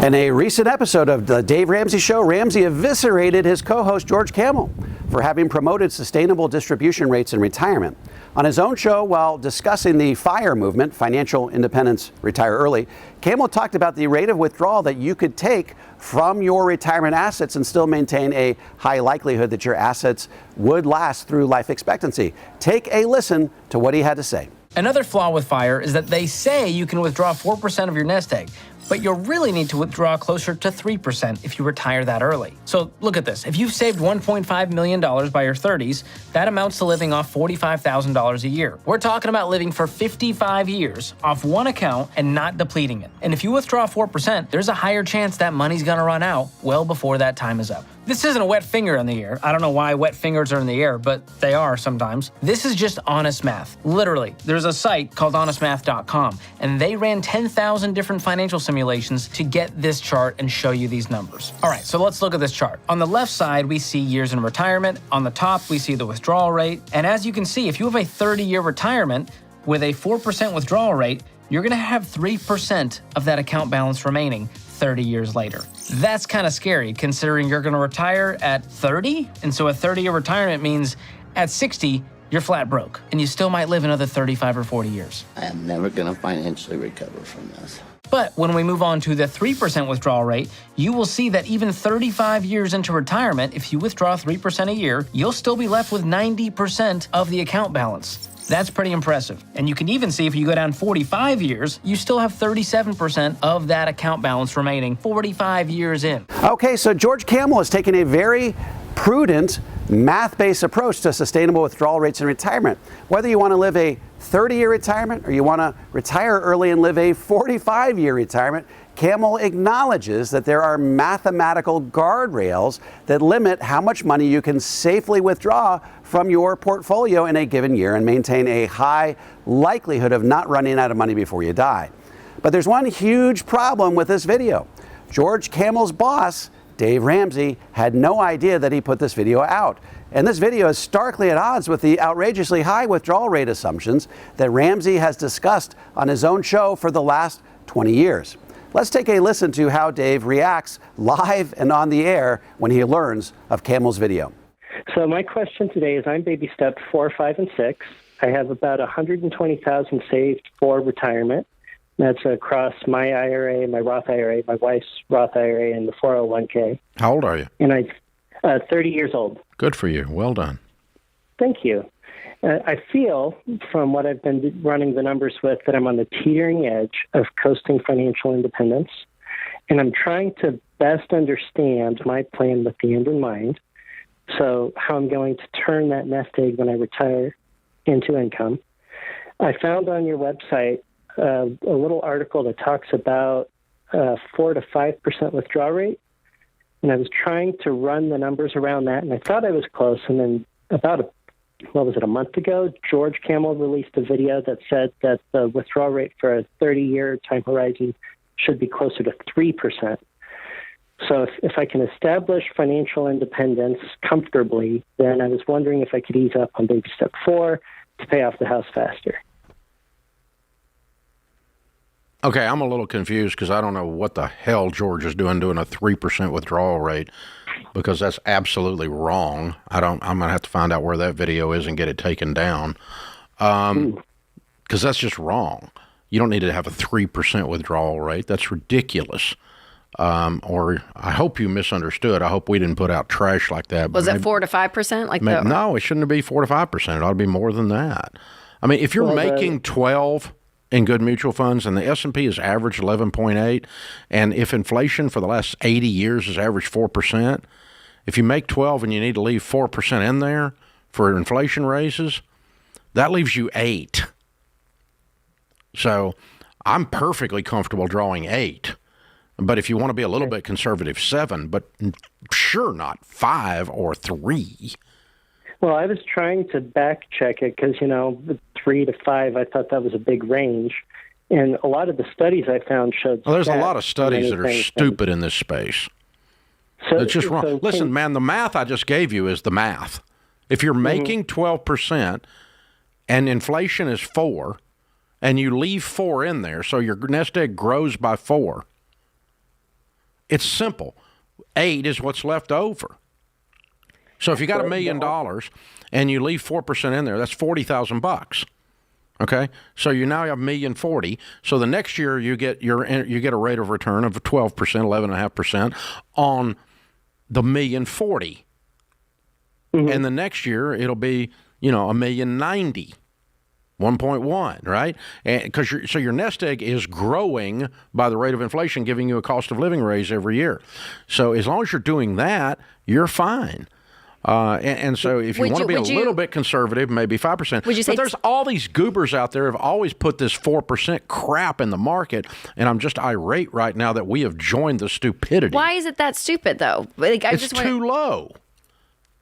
In a recent episode of the Dave Ramsey Show, Ramsey eviscerated his co-host George Kamel for having promoted sustainable distribution rates in retirement. On his own show, while discussing the FIRE movement, Financial Independence, Retire Early, Kamel talked about the rate of withdrawal that you could take from your retirement assets and still maintain a high likelihood that your assets would last through life expectancy. Take a listen to what he had to say. Another flaw with FIRE is that they say you can withdraw 4% of your nest egg, but you'll really need to withdraw closer to 3% if you retire that early. So look at this. If you've saved $1.5 million by your 30s, that amounts to living off $45,000 a year. We're talking about living for 55 years off one account and not depleting it. And if you withdraw 4%, there's a higher chance that money's gonna run out well before that time is up. This isn't a wet finger in the air. I don't know why wet fingers are in the air, but they are sometimes. This is just honest math. Literally, there's a site called honestmath.com, and they ran 10,000 different financial simulations to get this chart and show you these numbers. All right, so let's look at this chart. On the left side, we see years in retirement. On the top, we see the withdrawal rate. And as you can see, if you have a 30-year retirement with a 4% withdrawal rate, you're gonna have 3% of that account balance remaining 30 years later. That's kind of scary considering you're gonna retire at 30. And so a 30-year retirement means at 60, you're flat broke and you still might live another 35 or 40 years. I am never gonna financially recover from this. But when we move on to the 3% withdrawal rate, you will see that even 35 years into retirement, if you withdraw 3% a year, you'll still be left with 90% of the account balance. That's pretty impressive. And you can even see if you go down 45 years, you still have 37% of that account balance remaining 45 years in. Okay, so George Kamel has taken a very prudent, math-based approach to sustainable withdrawal rates in retirement. Whether you want to live a 30-year retirement or you want to retire early and live a 45-year retirement, Kamel acknowledges that there are mathematical guardrails that limit how much money you can safely withdraw from your portfolio in a given year and maintain a high likelihood of not running out of money before you die. But there's one huge problem with this video. George Kamel's boss, Dave Ramsey, had no idea that he put this video out. And this video is starkly at odds with the outrageously high withdrawal rate assumptions that Ramsey has discussed on his own show for the last 20 years. Let's take a listen to how Dave reacts live and on the air when he learns of Kamel's video. So my question today is I'm baby step 4, 5, and 6. I have about $120,000 saved for retirement. That's across my IRA, my Roth IRA, my wife's Roth IRA, and the 401k. How old are you? And I'm 30 years old. Good for you. Well done. Thank you. I feel, from what I've been running the numbers with, that I'm on the teetering edge of coasting financial independence, and I'm trying to best understand my plan with the end in mind, so how I'm going to turn that nest egg when I retire into income. I found on your website a little article that talks about 4 to 5% withdrawal rate, and I was trying to run the numbers around that, and I thought I was close, and then about a month ago, George Kamel released a video that said that the withdrawal rate for a 30-year time horizon should be closer to 3%. So if I can establish financial independence comfortably, then I was wondering if I could ease up on baby step 4 to pay off the house faster. Okay, I'm a little confused because I don't know what the hell George is doing a 3% withdrawal rate, because that's absolutely wrong. I'm going to have to find out where that video is and get it taken down, because that's just wrong. You don't need to have a 3% withdrawal rate. That's ridiculous. Or I hope you misunderstood. I hope we didn't put out trash like that. Was it 4 to 5%? No, it shouldn't be 4 to 5%. It ought to be more than that. I mean, if you're making 12 in good mutual funds and the S&P is average 11.8, and if inflation for the last 80 years has averaged 4%, if you make 12 and you need to leave 4% in there for inflation raises, that leaves you 8. So I'm perfectly comfortable drawing 8. But if you want to be a little bit conservative, 7, but sure not 5 or 3. Well, I was trying to back check it because, 3 to 5, I thought that was a big range. And a lot of the studies I found showed... Well, there's a lot of studies that are stupid in this space. So, it's just wrong. Listen, man, the math I just gave you is the math. If you're making 12% and inflation is 4, and you leave 4 in there, so your nest egg grows by 4, It's simple. 8 is what's left over. So if you got $1 million and you leave 4% in there, that's $40,000. Okay, so you now have $1,040,000. So the next year you get a rate of return of 12%, 11.5% on the $1,040,000, and the next year it'll be $1,090,000. 1.1, right? Because so your nest egg is growing by the rate of inflation, giving you a cost of living raise every year. So as long as you're doing that, you're fine. And so if you want to be a little bit conservative, maybe 5%. But there's all these goobers out there who have always put this 4% crap in the market, and I'm just irate right now that we have joined the stupidity. Why is it that stupid, though? It's too low.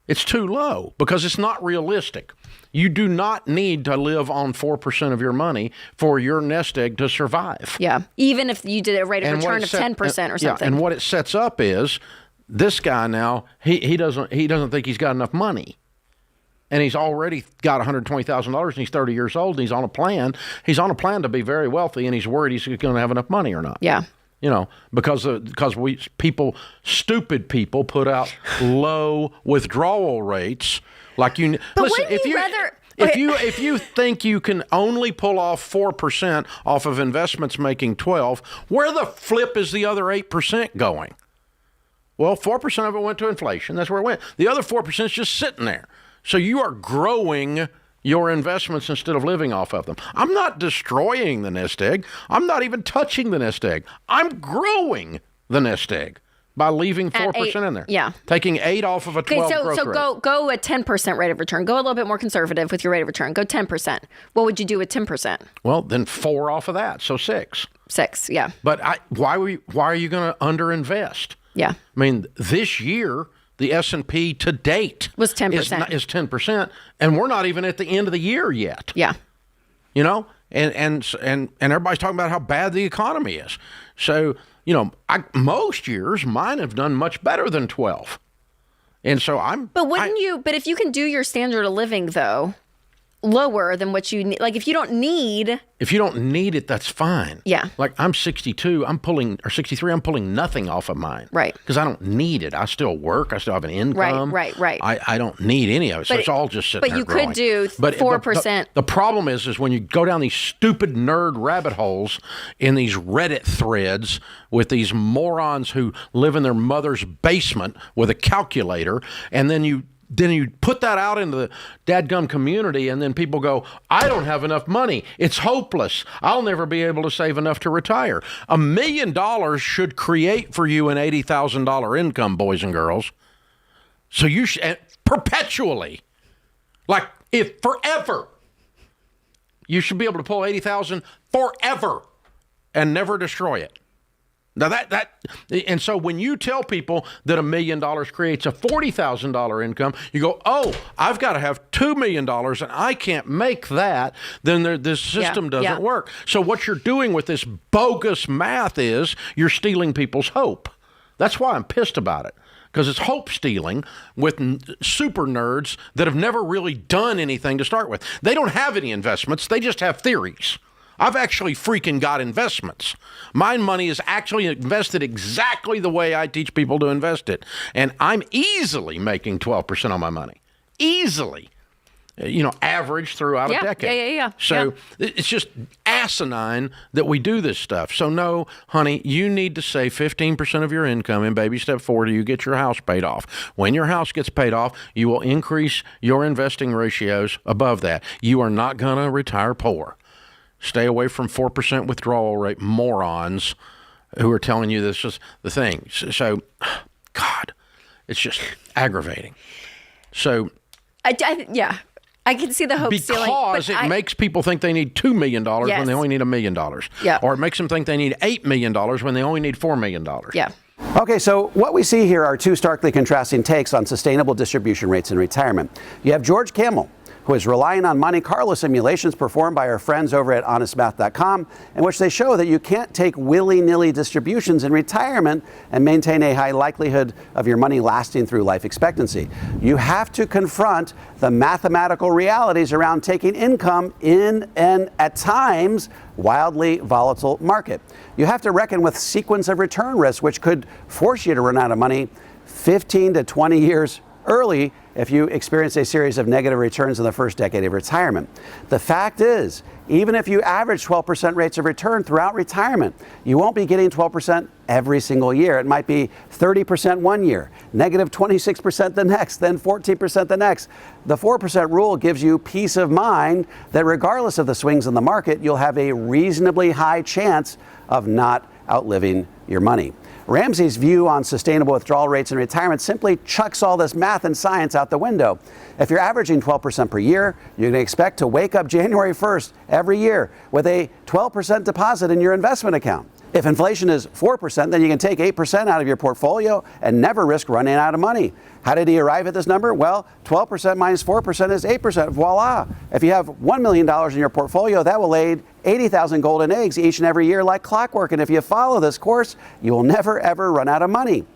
It's too low because it's not realistic. You do not need to live on 4% of your money for your nest egg to survive. Yeah, even if you did a rate of return of 10% or something. Yeah, and what it sets up is this guy now, he doesn't think he's got enough money. And he's already got $120,000 and he's 30 years old and he's on a plan. He's on a plan to be very wealthy and he's worried he's going to have enough money or not. Yeah. Because stupid people put out low withdrawal rates. Like if you think you can only pull off 4% off of investments making 12, where the flip is the other 8% going? Well, 4% of it went to inflation. That's where it went. The other 4% is just sitting there. So you are growing your investments instead of living off of them. I'm not destroying the nest egg. I'm not even touching the nest egg. I'm growing the nest egg by leaving 4% in there. Yeah. Taking 8 off of a 12 growth rate. So go a 10% rate of return. Go a little bit more conservative with your rate of return. Go 10%. What would you do with 10%? Well, then 4 off of that, so 6. 6, yeah. But why are you going to underinvest? Yeah. I mean, this year the S&P to date was 10%. Is 10%, and we're not even at the end of the year yet. Yeah. And everybody's talking about how bad the economy is. So, most years mine have done much better than 12. And so But if you can do your standard of living though lower than what you need, like if you don't need it, that's fine. Yeah. Like I'm 62, or 63, I'm pulling nothing off of mine. Right. Because I don't need it. I still work. I still have an income. Right. I don't need any of it. So it's all just sitting there growing. But you could do 4%. The problem is when you go down these stupid nerd rabbit holes in these Reddit threads with these morons who live in their mother's basement with a calculator, and then you put that out into the dadgum community, and then people go, I don't have enough money. It's hopeless. I'll never be able to save enough to retire. $1 million should create for you an $80,000 income, boys and girls. So you should, perpetually, like if forever, you should be able to pull $80,000 forever and never destroy it. Now and so when you tell people that $1 million creates a $40,000 income, you go, oh, I've got to have $2 million and I can't make that, then this system doesn't work. So what you're doing with this bogus math is you're stealing people's hope. That's why I'm pissed about it. Because it's hope stealing with super nerds that have never really done anything to start with. They don't have any investments. They just have theories. I've actually freaking got investments. My money is actually invested exactly the way I teach people to invest it. And I'm easily making 12% on my money. Easily. Average throughout a decade. Yeah. So it's just asinine that we do this stuff. So no, honey, you need to save 15% of your income in baby step 4 till you get your house paid off. When your house gets paid off, you will increase your investing ratios above that. You are not going to retire poor. Stay away from 4% withdrawal rate morons who are telling you this is the thing. So, God, it's just aggravating. So, I can see the hope stealing. Because it makes people think they need $2 million when they only need $1 million. Yeah. Or it makes them think they need $8 million when they only need $4 million. Yeah. Okay, so what we see here are two starkly contrasting takes on sustainable distribution rates in retirement. You have George Kamel, who is relying on Monte Carlo simulations performed by our friends over at honestmath.com, in which they show that you can't take willy-nilly distributions in retirement and maintain a high likelihood of your money lasting through life expectancy. You have to confront the mathematical realities around taking income in an, at times, wildly volatile market. You have to reckon with sequence of return risk, which could force you to run out of money 15 to 20 years early if you experience a series of negative returns in the first decade of retirement. The fact is, even if you average 12% rates of return throughout retirement, you won't be getting 12% every single year. It might be 30% one year, negative 26% the next, then 14% the next. The 4% rule gives you peace of mind that regardless of the swings in the market, you'll have a reasonably high chance of not outliving your money. Ramsey's view on sustainable withdrawal rates in retirement simply chucks all this math and science out the window. If you're averaging 12% per year, you can expect to wake up January 1st every year with a 12% deposit in your investment account. If inflation is 4%, then you can take 8% out of your portfolio and never risk running out of money. How did he arrive at this number? Well, 12% minus 4% is 8%. Voila. If you have $1 million in your portfolio, that will lay 80,000 golden eggs each and every year like clockwork. And if you follow this course, you will never, ever run out of money,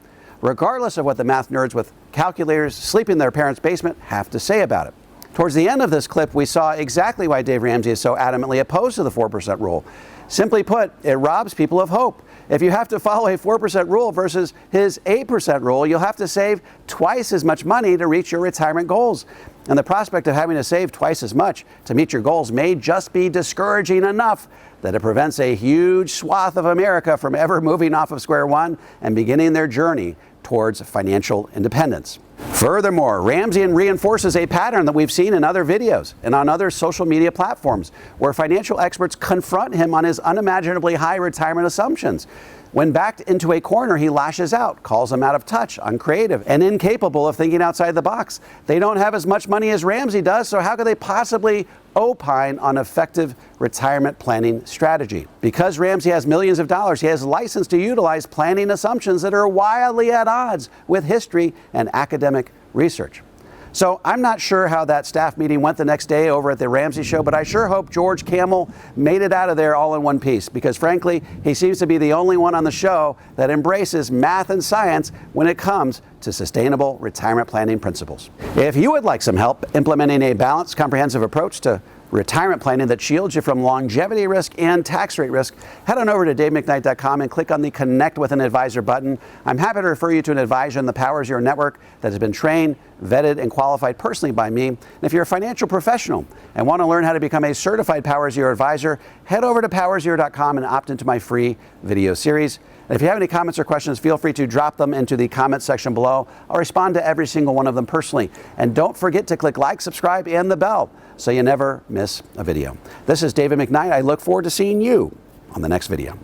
regardless of what the math nerds with calculators sleeping in their parents' basement have to say about it. Towards the end of this clip, we saw exactly why Dave Ramsey is so adamantly opposed to the 4% rule. Simply put, it robs people of hope. If you have to follow a 4% rule versus his 8% rule, you'll have to save twice as much money to reach your retirement goals. And the prospect of having to save twice as much to meet your goals may just be discouraging enough that it prevents a huge swath of America from ever moving off of square one and beginning their journey towards financial independence. Furthermore, Ramsey reinforces a pattern that we've seen in other videos and on other social media platforms where financial experts confront him on his unimaginably high retirement assumptions. When backed into a corner, he lashes out, calls them out of touch, uncreative, and incapable of thinking outside the box. They don't have as much money as Ramsey does, so how could they possibly opine on effective retirement planning strategy? Because Ramsey has millions of dollars, he has license to utilize planning assumptions that are wildly at odds with history and academic research. So I'm not sure how that staff meeting went the next day over at the Ramsey show, but I sure hope George Kamel made it out of there all in one piece, because frankly, he seems to be the only one on the show that embraces math and science when it comes to sustainable retirement planning principles. If you would like some help implementing a balanced, comprehensive approach to retirement planning that shields you from longevity risk and tax rate risk, head on over to davemcknight.com and click on the Connect with an Advisor button. I'm happy to refer you to an advisor in the Powers Your Network that has been trained, vetted, and qualified personally by me. And if you're a financial professional and want to learn how to become a certified Powers Your Advisor, head over to powersyour.com and opt into my free video series. And if you have any comments or questions, feel free to drop them into the comment section below. I'll respond to every single one of them personally. And don't forget to click like, subscribe, and the bell so you never miss a video. This is David McKnight. I look forward to seeing you on the next video.